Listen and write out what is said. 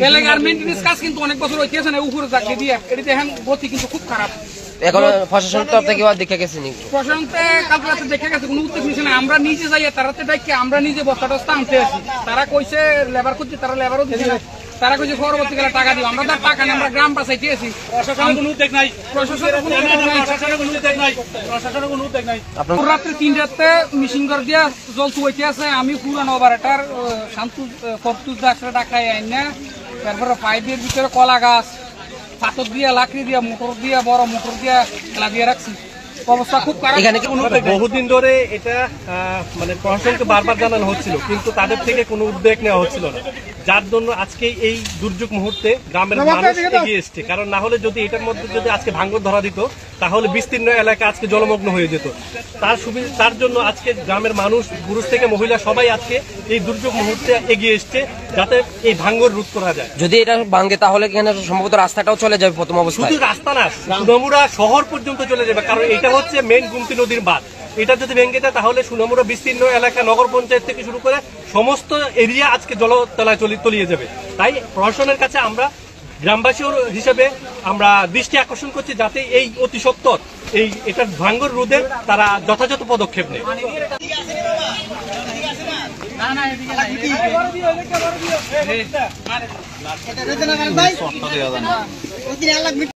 এলাকার মেইনটেনেন্স কাজ কিন্তু অনেক বছর হইতেছে না, উপরে জাগিয়ে দিয়ে এটি দেখেন গতি কিন্তু খুব খারাপ। এখন প্রশাসন তরফ থেকে দেখে গেছে নি, প্রশাসনতে কাল রাতে দেখে গেছে, কোনো উদ্যোগ নিচ্ছে না। আমরা নিজে যাই তারাতে ডাকি, আমরা নিজে বস্তা টস্তা আনতে আসি। তারা কইছে লেবার করছে, তারা লেবারও দিচ্ছে না। তারা কইছে পরবর্তীকালে টাকা দিব, আমরা তার টাকা নিয়ে আমরা গ্রাম বাঁচাইতে আসি। প্রশাসনের কোনো উদ্যোগ নাই, প্রশাসনের কোনো উদ্যোগ নাই। রাত্রে 3 রাতে মিশিং করে দিয়া জল চুয়াইতে আছে। আমি পুরানো অপারেটর শান্তু ফরতুজ ডাক্তার ডাকাই আইন না, তারপরে পাইপের ভিতরে কলা গাছ পাথর দিয়া লাকড়ি দিয়া মোটর দিয়া বড় মোটর দিয়া লাগিয়ে রাখছি। অবস্থা খুব খারাপ। বহুদিন ধরে এটা মানে প্রশাসনকে বারবার জানানো হচ্ছিল, কিন্তু তাদের থেকে কোনো উদ্যোগ নেওয়া হচ্ছিল না, যার জন্য আজকে এই দুর্যোগ মুহূর্তে গ্রামের মানুষ এগিয়ে এসছে। কারণ না হলে যদি এটার মধ্যে যদি আজকে ভাঙন ধরা দিত, তাহলে বিস্তীর্ণ এলাকা আজকে জলমগ্ন হয়ে যেত। তার জন্য আজকে গ্রামের মানুষ, পুরুষ থেকে মহিলা সবাই আজকে এই দুর্যোগ মুহূর্তে এগিয়ে এসছে, যাতে এই ভাঙন রোধ করা যায়। যদি এটা ভাঙে তাহলে এখানে সম্ভবত রাস্তাটাও চলে যাবে প্রথম অবস্থায়। শুধু রাস্তা না, সুনামুড়া শহর পর্যন্ত চলে যাবে, কারণ এটা হচ্ছে মেইন গুমতি নদীর বাঁধ। এটা যদি ভেঙে যায় তাহলে সুনামুড়া বিস্তীর্ণ এলাকা, নগর পঞ্চায়েত থেকে শুরু করে সমস্ত এরিয়া আজকে জলতলায় তলিয়ে যাবে। তাই প্রশাসনের কাছে আমরা গ্রামবাসী হিসেবে আমরা দৃষ্টি আকর্ষণ করছি, যাতে এই অতি সত্বর এটার ভাঙন রোধে তারা যথাযথ পদক্ষেপ নেয়।